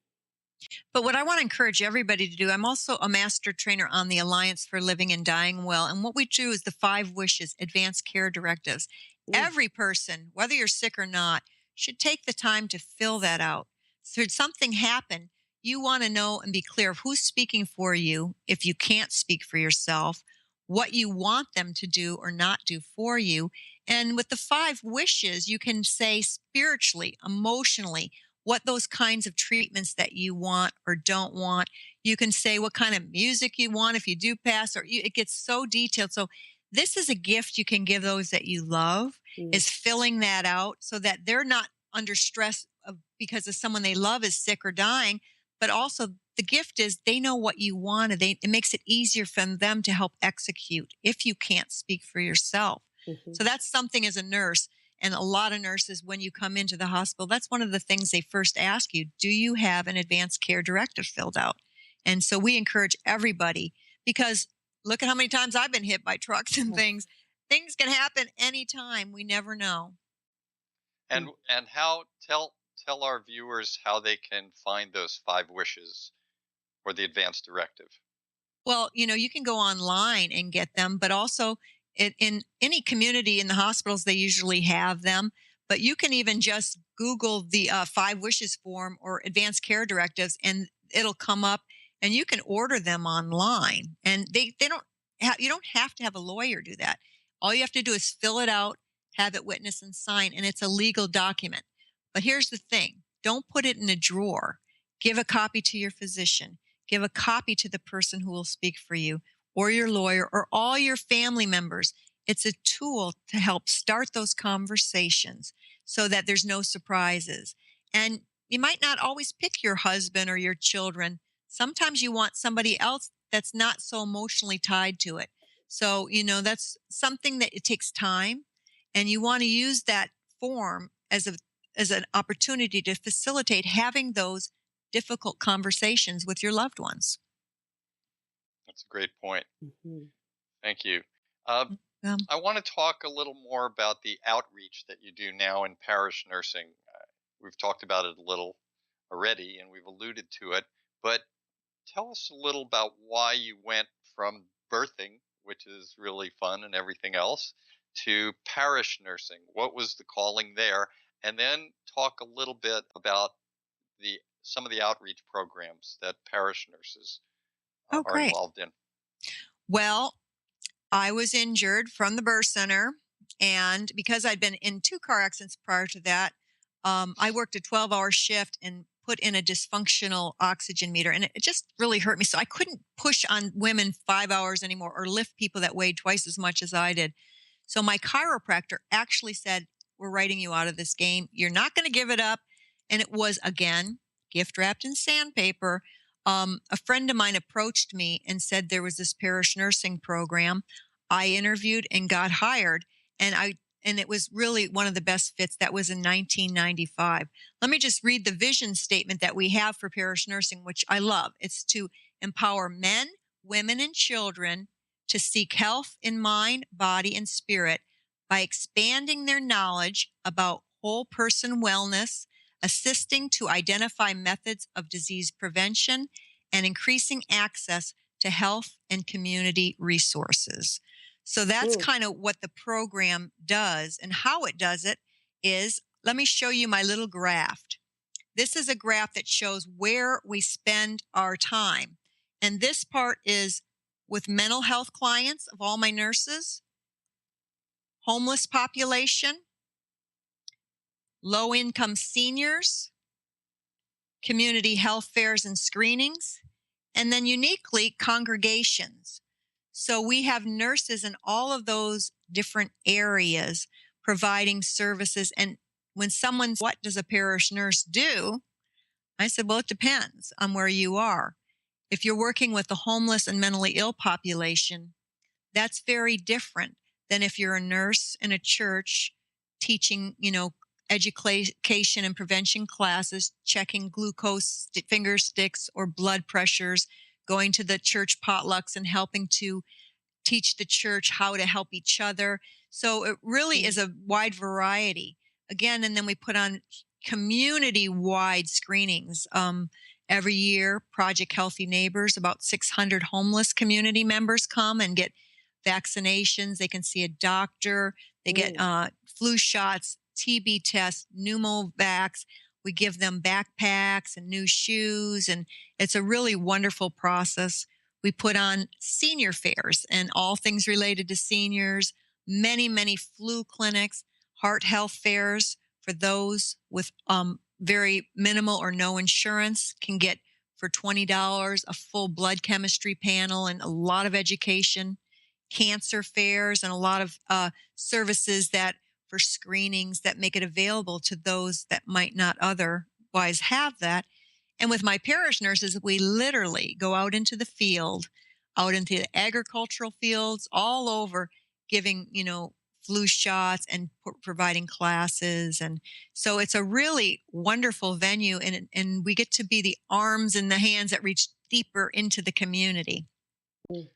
But what I want to encourage everybody to do, I'm also a master trainer on the Alliance for Living and Dying Well. And what we do is the 5 wishes, advanced care directives. Mm, Every person, whether you're sick or not, should take the time to fill that out. So, should something happen, you want to know and be clear of who's speaking for you if you can't speak for yourself, what you want them to do or not do for you. And with the 5 wishes, you can say spiritually, emotionally, what those kinds of treatments that you want or don't want. You can say what kind of music you want if you do pass, or it gets so detailed. So this is a gift you can give those that you love, Mm. is filling that out so that they're not under stress because of someone they love is sick or dying, but also the gift is they know what you want, and it makes it easier for them to help execute if you can't speak for yourself. Mhm. So that's something as a nurse, and a lot of nurses, when you come into the hospital, that's one of the things they first ask you: do you have an advanced care directive filled out? And so we encourage everybody, because look at how many times I've been hit by trucks and Oh, things. Things can happen anytime. We never know. mm. And how tell our viewers how they can find those 5 wishes for the advance directive. Well, you can go online and get them, but also in any community in the hospitals, they usually have them. But you can even just Google the 5 wishes form or advanced care directives, and it'll come up, and you can order them online. And they don't you don't have to have a lawyer do that. All you have to do is fill it out, have it witnessed and signed, and it's a legal document. But here's the thing: don't put it in a drawer. Give a copy to your physician. Give a copy to the person who will speak for you, or your lawyer, or all your family members. It's a tool to help start those conversations so that there's no surprises. And you might not always pick your husband or your children. Sometimes you want somebody else that's not so emotionally tied to it. So, that's something that it takes time, and you want to use that form as an opportunity to facilitate having those difficult conversations with your loved ones. That's a great point. Mhm. Thank you. Uh, Um, I want to talk a little more about the outreach that you do now in parish nursing. We've talked about it a little already, and we've alluded to it. But tell us a little about why you went from birthing, which is really fun and everything else, to parish nursing. What was the calling there? And then talk a little bit about the some of the outreach programs that parish nurses oh, are great. involved in. Well, I was injured from the birth center. And because I'd been in 2 car accidents prior to that, I worked a 12-hour shift and put in a dysfunctional oxygen meter. And it just really hurt me. So I couldn't push on women 5 hours anymore or lift people that weighed twice as much as I did. So my chiropractor actually said, we're writing you out of this game. You're not going to give it up. And it was, again, gift wrapped in sandpaper. A friend of mine approached me and said there was this parish nursing program. I interviewed and got hired, and it was really one of the best fits. That was in 1995. Let me just read the vision statement that we have for parish nursing, which I love. It's to empower men, women, and children to seek health in mind, body, and spirit by expanding their knowledge about whole person wellness, assisting to identify methods of disease prevention, and increasing access to health and community resources. So that's Mm. kind of what the program does, and how it does it is, let me show you my little graph. This is a graph that shows where we spend our time. And this part is with mental health clients of all my nurses, homeless population, low income seniors, community health fairs and screenings, and then uniquely congregations. So we have nurses in all of those different areas providing services. And when someone's, what does a parish nurse do? I said, well, it depends on where you are. If you're working with the homeless and mentally ill population, that's very different than if you're a nurse in a church teaching, education and prevention classes, checking glucose finger sticks or blood pressures, going to the church potlucks and helping to teach the church how to help each other. So it really Mm. is a wide variety. Again, and then we put on community wide screenings. Every year, Project Healthy Neighbors, about 600 homeless community members come and get vaccinations. They can see a doctor. They get Mm. flu shots, TB tests, pneumovax. We give them backpacks and new shoes, and it's a really wonderful process. We put on senior fairs and all things related to seniors, many, many flu clinics, heart health fairs for those with very minimal or no insurance can get for $20 a full blood chemistry panel and a lot of education, cancer fairs, and a lot of services that for screenings that make it available to those that might not otherwise have that. And with my parish nurses, we literally go out into the field, out into the agricultural fields all over, giving, flu shots and providing classes. And so it's a really wonderful venue. And we get to be the arms and the hands that reach deeper into the community. Mm.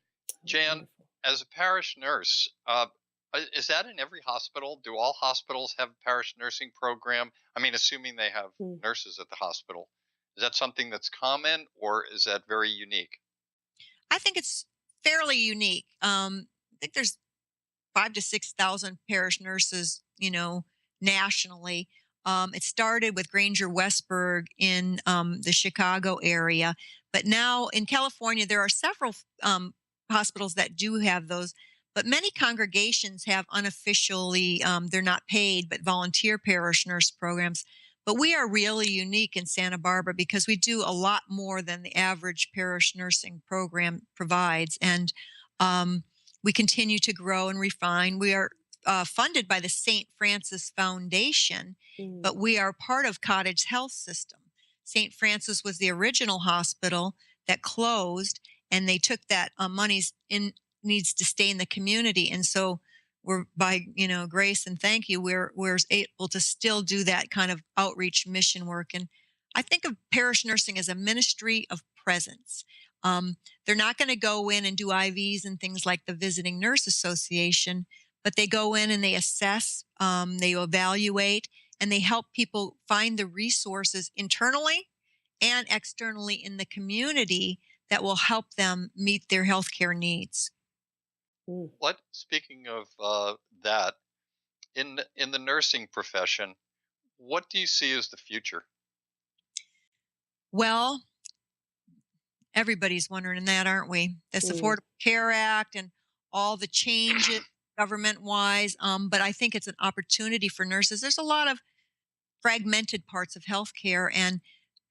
Jan, Wonderful. as a parish nurse, is that in every hospital? Do all hospitals have a parish nursing program? I mean, assuming they have Mm. nurses at the hospital. Is that something that's common or is that very unique? I think it's fairly unique. I think there's 5 to 6,000 parish nurses, nationally. It started with Granger Westburg in the Chicago area, but now in California there are several hospitals that do have those. But many congregations have unofficially, they're not paid, but volunteer parish nurse programs. But we are really unique in Santa Barbara because we do a lot more than the average parish nursing program provides. And um, we continue to grow and refine. We are funded by the St. Francis Foundation, Mm. but we are part of Cottage Health System. St. Francis was the original hospital that closed, and they took that money's in needs to stay in the community, and so we're by grace and thank you we're able to still do that kind of outreach mission work. And I think of parish nursing as a ministry of presence. They're not going to go in and do IVs and things like the Visiting Nurse Association, but they go in and they assess, they evaluate, and they help people find the resources internally and externally in the community that will help them meet their healthcare needs. Mm. What, speaking of that, in the nursing profession, what do you see as the future? Well, everybody's wondering that, aren't we? This Mm. Affordable Care Act and all the changes government wise. But I think it's an opportunity for nurses. There's a lot of fragmented parts of healthcare, and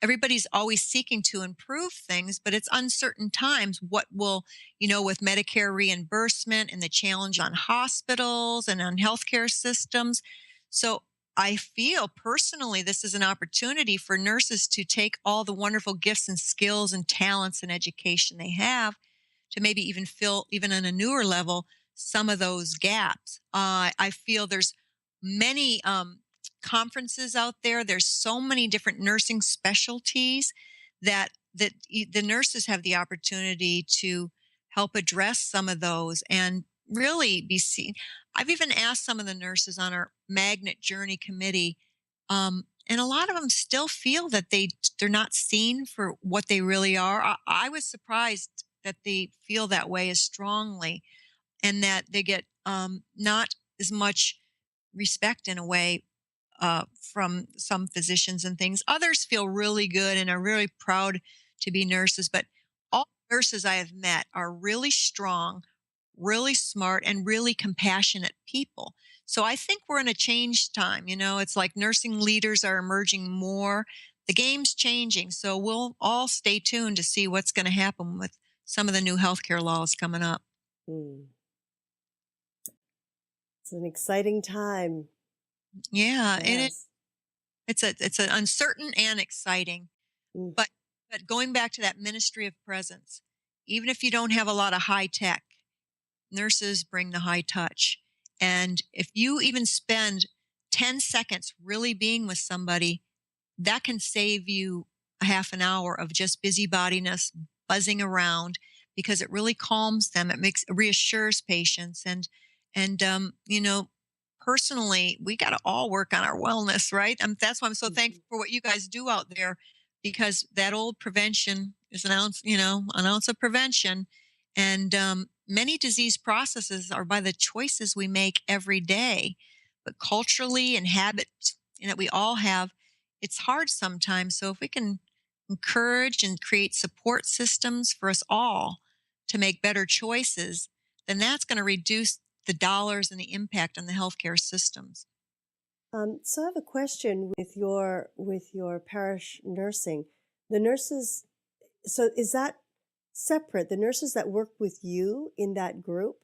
everybody's always seeking to improve things, but it's uncertain times what will, with Medicare reimbursement and the challenge on hospitals and on healthcare systems. So I feel personally this is an opportunity for nurses to take all the wonderful gifts and skills and talents and education they have to maybe even fill, even on a newer level, some of those gaps. I feel there's many conferences out there. There's so many different nursing specialties that the nurses have the opportunity to help address some of those and really be seen. I've even asked some of the nurses on our Magnet Journey committee, and a lot of them still feel that they're not seen for what they really are. I was surprised that they feel that way as strongly, and that they get not as much respect in a way from some physicians and things. Others feel really good and are really proud to be nurses, but all nurses I have met are really strong, really smart, and really compassionate people. So I think we're in a change time. It's like nursing leaders are emerging more. The game's changing. So we'll all stay tuned to see what's going to happen with some of the new healthcare laws coming up. Mm. It's an exciting time. Yeah, and Yes. it's an uncertain and exciting. Mm. But going back to that ministry of presence, even if you don't have a lot of high tech, nurses bring the high touch. And if you even spend 10 seconds really being with somebody, that can save you a half an hour of just busybodiness, buzzing around, because it really calms them. It reassures patients. And personally, we got to all work on our wellness, right? That's why I'm so Mhm. thankful for what you guys do out there, because that old prevention is an ounce of prevention. And many disease processes are by the choices we make every day, but culturally and habits that we all have, it's hard sometimes. So if we can encourage and create support systems for us all to make better choices, then that's going to reduce the dollars and the impact on the healthcare systems. So I have a question with your parish nursing. The nurses, so is that separate? The nurses that work with you in that group,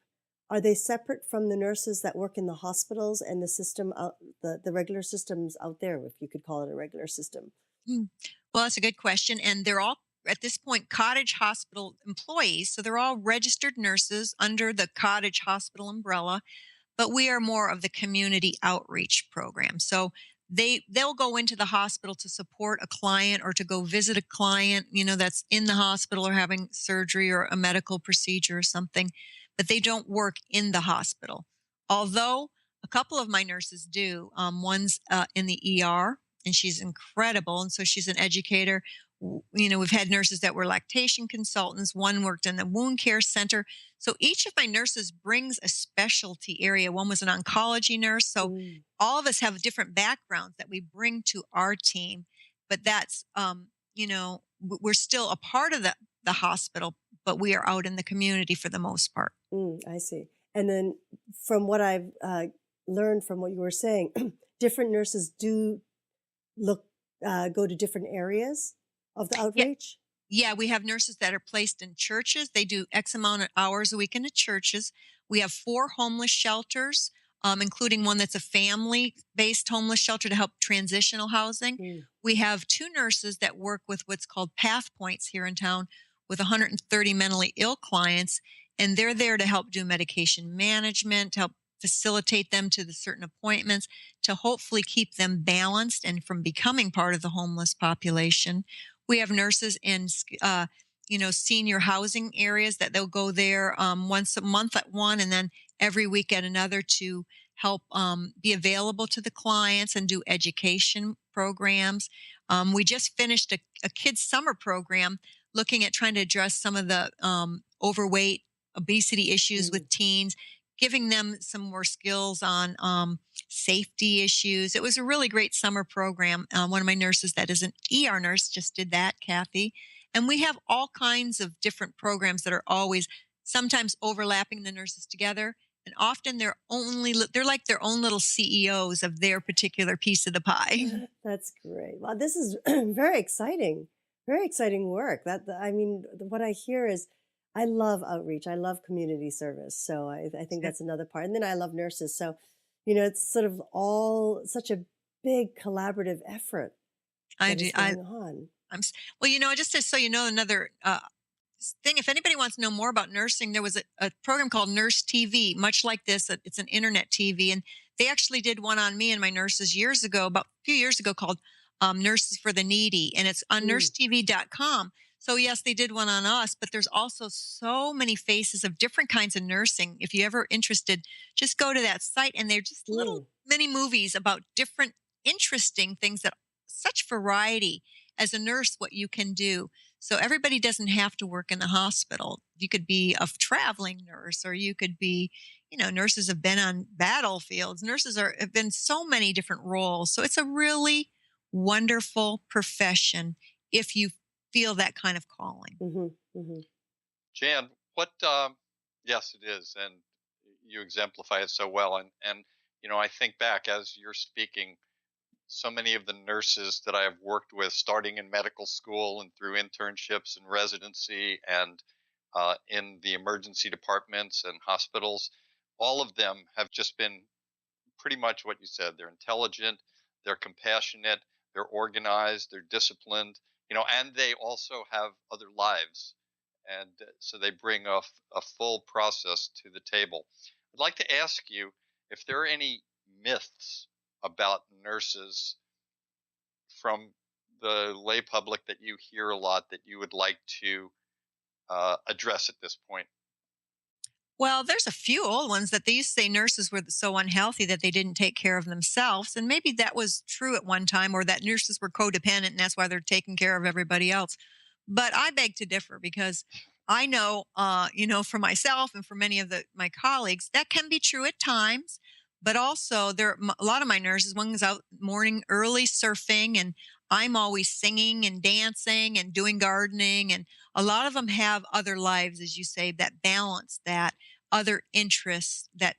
are they separate from the nurses that work in the hospitals and the system out the regular systems out there, if you could call it a regular system? Mm. Well, that's a good question. And they're all, at this point, cottage hospital employees. So they're all registered nurses under the cottage hospital umbrella, but we are more of the community outreach program. So they'll go into the hospital to support a client or to go visit a client, that's in the hospital or having surgery or a medical procedure or something, but they don't work in the hospital. Although a couple of my nurses do. One's in the ER, and she's incredible, and so she's an educator. We've had nurses that were lactation consultants. One worked in the wound care center. So each of my nurses brings a specialty area. One was an oncology nurse. So Mm, all of us have different backgrounds that we bring to our team. But that's, we're still a part of the hospital, but we are out in the community for the most part. I see. And then from what I've learned from what you were saying, different nurses do look go to different areas of the Yeah. outreach. Yeah, we have nurses that are placed in churches. They do X amount of hours a week in the churches. We have 4 homeless shelters, including one that's a family-based homeless shelter to help transitional housing. Mm, We have 2 nurses that work with what's called Path Points here in town with 130 mentally ill clients, and they're there to help do medication management, to help facilitate them to the certain appointments, to hopefully keep them balanced and from becoming part of the homeless population. We have nurses in, senior housing areas that they'll go there once a month at one, and then every week at another to help be available to the clients and do education programs. We just finished a kids summer program looking at trying to address some of the overweight, obesity issues mm, with teens, giving them some more skills on safety issues. It was a really great summer program. One of my nurses that is an ER nurse just did that, Kathy. And we have all kinds of different programs that are always sometimes overlapping the nurses together. And often they're like their own little CEOs of their particular piece of the pie. That's great. Well, this is very exciting work. I mean, what I hear is, I love outreach. I love community service. So I think that's another part. And then I love nurses. So, it's sort of all such a big collaborative effort I that do. is going on. Well, just so you know, another thing, if anybody wants to know more about nursing, there was a program called Nurse TV, much like this. It's an internet TV. And they actually did one on me and my nurses years ago, about a few years ago, called Nurses for the Needy. And it's on Mm, nursetv.com. So, yes, they did one on us, but there's also so many faces of different kinds of nursing. If you're ever interested, just go to that site. And they're just little mm, mini movies about different interesting things that such variety as a nurse, what you can do. So everybody doesn't have to work in the hospital. You could be a traveling nurse, or you could be, nurses have been on battlefields. Have been so many different roles. So it's a really wonderful profession if you feel that kind of calling. hmm hmm Jan, what? Yes, it is, and you exemplify it so well. And I think back as you're speaking, so many of the nurses that I have worked with, starting in medical school and through internships and residency, and in the emergency departments and hospitals, all of them have just been pretty much what you said. They're intelligent, they're compassionate, they're organized, they're disciplined, and they also have other lives. And so they bring a full process to the table. I'd like to ask you if there are any myths about nurses from the lay public that you hear a lot that you would like to address at this point. Well, there's a few old ones that they used to say nurses were so unhealthy that they didn't take care of themselves. And maybe that was true at one time, or that nurses were codependent and that's why they're taking care of everybody else. But I beg to differ because I know, for myself and for many of my colleagues, that can be true at times. But also, a lot of my nurses, one's out morning early surfing, and I'm always singing and dancing and doing gardening. And a lot of them have other lives, as you say, that balance that. other interests that,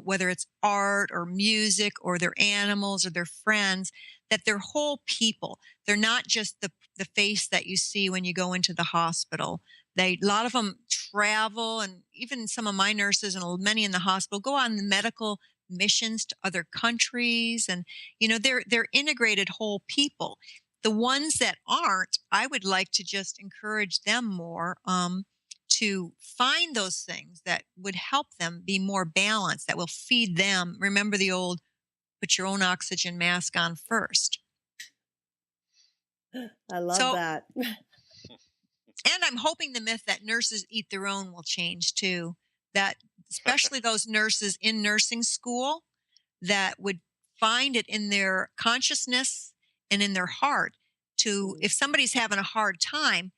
whether it's art or music or their animals or their friends, that they're whole people. They're not just the face that you see when you go into the hospital. A lot of them travel, and even some of my nurses and many in the hospital go on medical missions to other countries, and they're integrated whole people. The ones that aren't, I would like to just encourage them more, to find those things that would help them be more balanced, that will feed them. Remember the old put your own oxygen mask on first. I love So, that. and I'm hoping the myth that nurses eat their own will change too. That especially those nurses in nursing school that would find it in their consciousness and in their heart to, if somebody's having a hard time,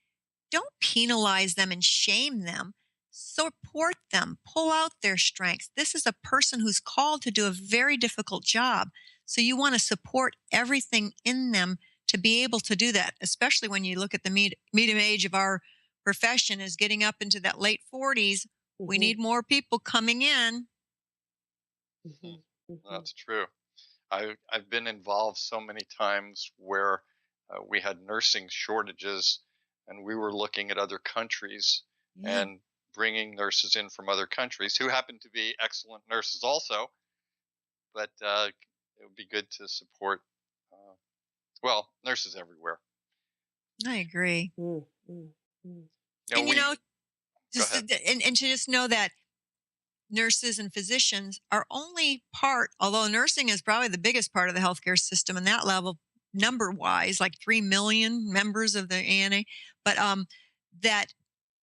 don't penalize them and shame them. Support them, pull out their strengths. This is a person who's called to do a very difficult job. So you want to support everything in them to be able to do that, especially when you look at the median age of our profession is getting up into that late 40s. We need more people coming in. That's true. I've been involved so many times where we had nursing shortages, and we were looking at other countries and bringing nurses in from other countries who happen to be excellent nurses also. But it would be good to support, nurses everywhere. I agree. Now And we, go just ahead. and to just know that nurses and physicians are only part, although nursing is probably the biggest part of the healthcare system in that level, number wise, like 3 million members of the ANA, but that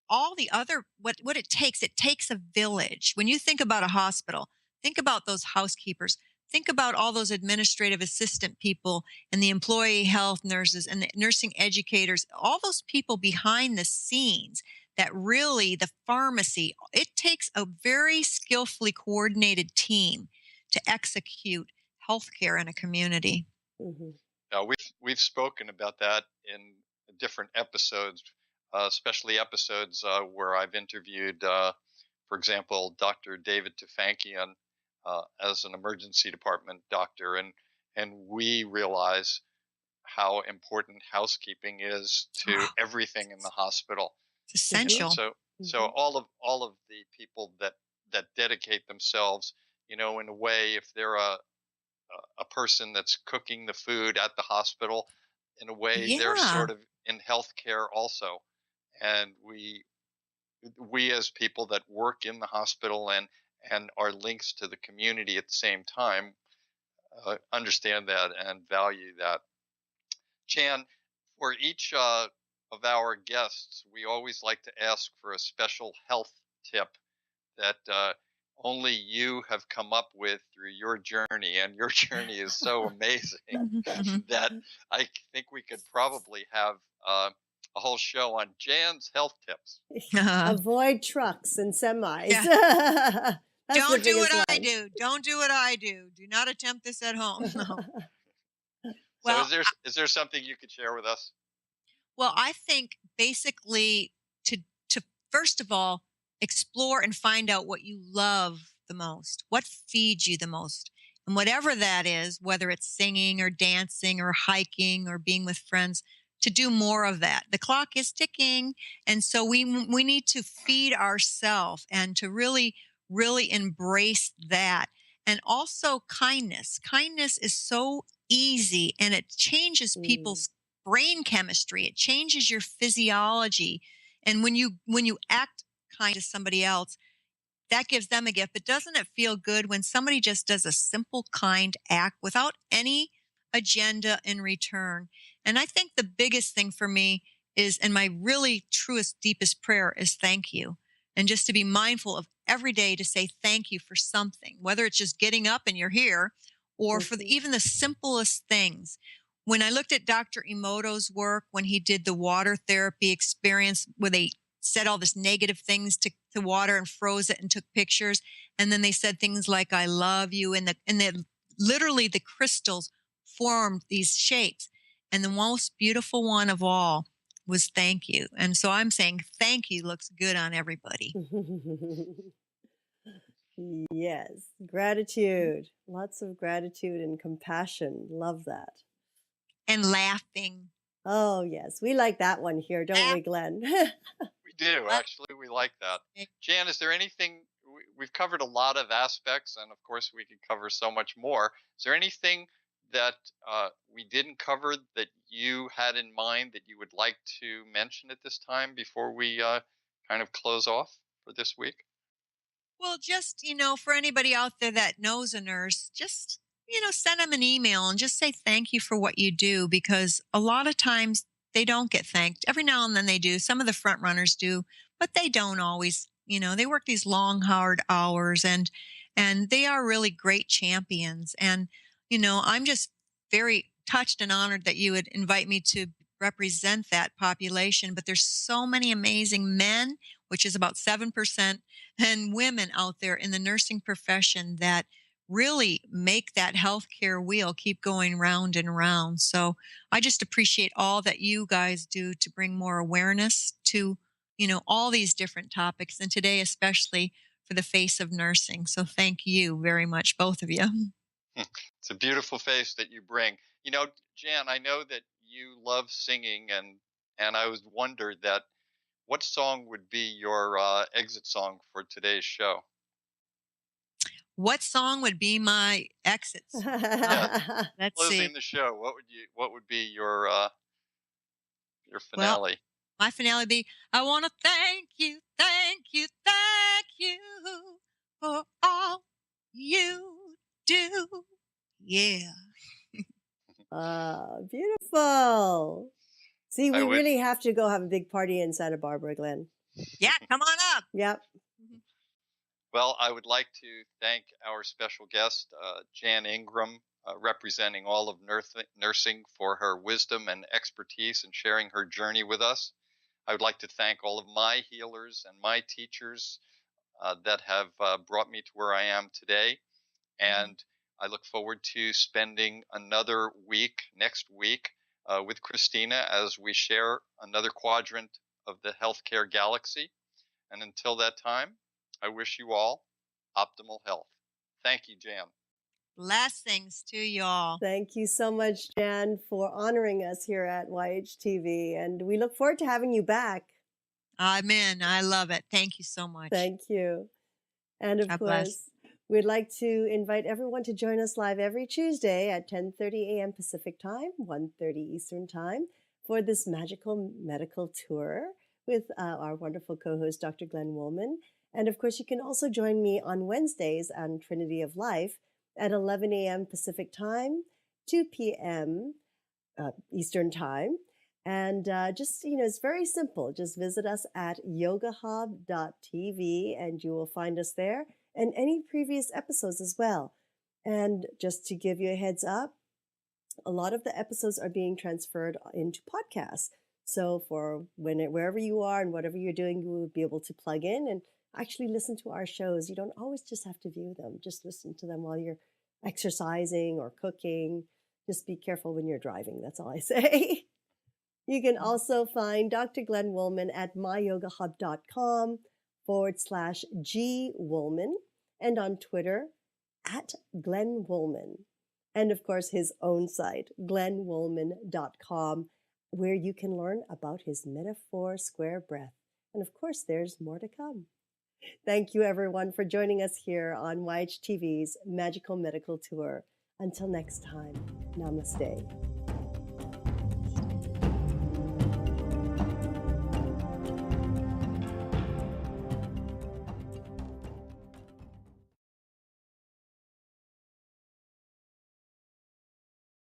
all the other, what it takes a village. When you think about a hospital, think about those housekeepers, think about all those administrative assistant people and the employee health nurses and the nursing educators, all those people behind the scenes, that really, the pharmacy, it takes a very skillfully coordinated team to execute healthcare in a community. We've spoken about that in different episodes, especially episodes where I've interviewed, for example, Dr. David Tufankian as an emergency department doctor, and we realize how important housekeeping is to everything in the hospital. It's essential. So all of the people that dedicate themselves, in a way, if they're a person that's cooking the food at the hospital, in a way they're sort of in healthcare also. And we as people that work in the hospital and are links to the community at the same time understand that and value that. Chan, for each of our guests, we always like to ask for a special health tip that only you have come up with through your journey, and your journey is so amazing that I think we could probably have a whole show on Jan's health tips. Avoid trucks and semis. Don't do what I do. Don't do what I do. Do not attempt this at home. No. So is there something you could share with us? Well, I think basically to first of all explore and find out what you love the most, what feeds you the most. And whatever that is, whether it's singing or dancing or hiking or being with friends, to do more of that. The clock is ticking, and so we need to feed ourselves and to really embrace that. And also kindness. Kindness is so easy, and it changes people's brain chemistry. It changes your physiology. And when you act kind to somebody else, that gives them a gift. But doesn't it feel good when somebody just does a simple, kind act without any agenda in return? And I think the biggest thing for me is, and my really truest, deepest prayer is thank you. And just to be mindful of every day to say thank you for something, whether it's just getting up and you're here, or for even the simplest things. When I looked at Dr. Emoto's work, when he did the water therapy experience where they said all this negative things to water and froze it and took pictures, and then they said things like "I love you," and literally the crystals formed these shapes. And the most beautiful one of all was "thank you." And so I'm saying thank you looks good on everybody. Yes, gratitude. Lots of gratitude and compassion. Love that. And laughing. Oh, yes. We like that one here, don't Laugh. we, Glenn? We do, actually. We like that. Jan, is there anything we've covered a lot of aspects, and of course, we could cover so much more. Is there anything that we didn't cover that you had in mind that you would like to mention at this time before we kind of close off for this week? Well, just, for anybody out there that knows a nurse, just, send them an email and just say thank you for what you do, because a lot of times they don't get thanked. Every now and then they do. Some of the front runners do, but they don't always. They work these long, hard hours, and they are really great champions. And, I'm just very touched and honored that you would invite me to represent that population. But there's so many amazing men, which is about 7%, and women out there in the nursing profession that really make that healthcare wheel keep going round and round. So I just appreciate all that you guys do to bring more awareness to, all these different topics, and today especially for the face of nursing. So thank you very much, both of you. It's a beautiful face that you bring. Jan, I know that you love singing, and I was wondered that what song would be your exit song for today's show? What song would be my exits? Yes, Let's see. closing the show. What would be your Well, finale? my finale would be, I want to thank you, thank you, thank you for all you do. Yeah. Beautiful. See, I we would. really have to go have a big party in Santa Barbara, Glenn. Yeah, come on up. Yep. Well, I would like to thank our special guest, Jan Ingram, representing all of nursing, for her wisdom and expertise and sharing her journey with us. I would like to thank all of my healers and my teachers that have brought me to where I am today. And I look forward to spending another week next week with Christina as we share another quadrant of the healthcare galaxy. And until that time, I wish you all optimal health. Thank you, Jan. Blessings to y'all. Thank you so much, Jan, for honoring us here at YHTV. And we look forward to having you back. Amen. I love it. Thank you so much. Thank you. And of God course, bless. we'd like to invite everyone to join us live every Tuesday at 10:30 a.m. Pacific Time, 1:30 Eastern Time, for this magical medical tour with our wonderful co-host, Dr. Glenn Woolman. And of course, you can also join me on Wednesdays on Trinity of Life at 11 a.m. Pacific Time, 2 p.m. Eastern Time. And just, it's very simple. Just visit us at yogahub.tv and you will find us there, and any previous episodes as well. And just to give you a heads up, a lot of the episodes are being transferred into podcasts. So for wherever you are and whatever you're doing, you will be able to plug in and actually listen to our shows. You don't always just have to view them. Just listen to them while you're exercising or cooking. Just be careful when you're driving. That's all I say. You can also find Dr. Glenn Woolman at myyogahub.com/G Woolman, and on Twitter at Glenn Woolman. And of course, his own site, glennwoolman.com, where you can learn about his metaphor square breath. And of course, there's more to come. Thank you, everyone, for joining us here on YHTV's Magical Medical Tour. Until next time, namaste.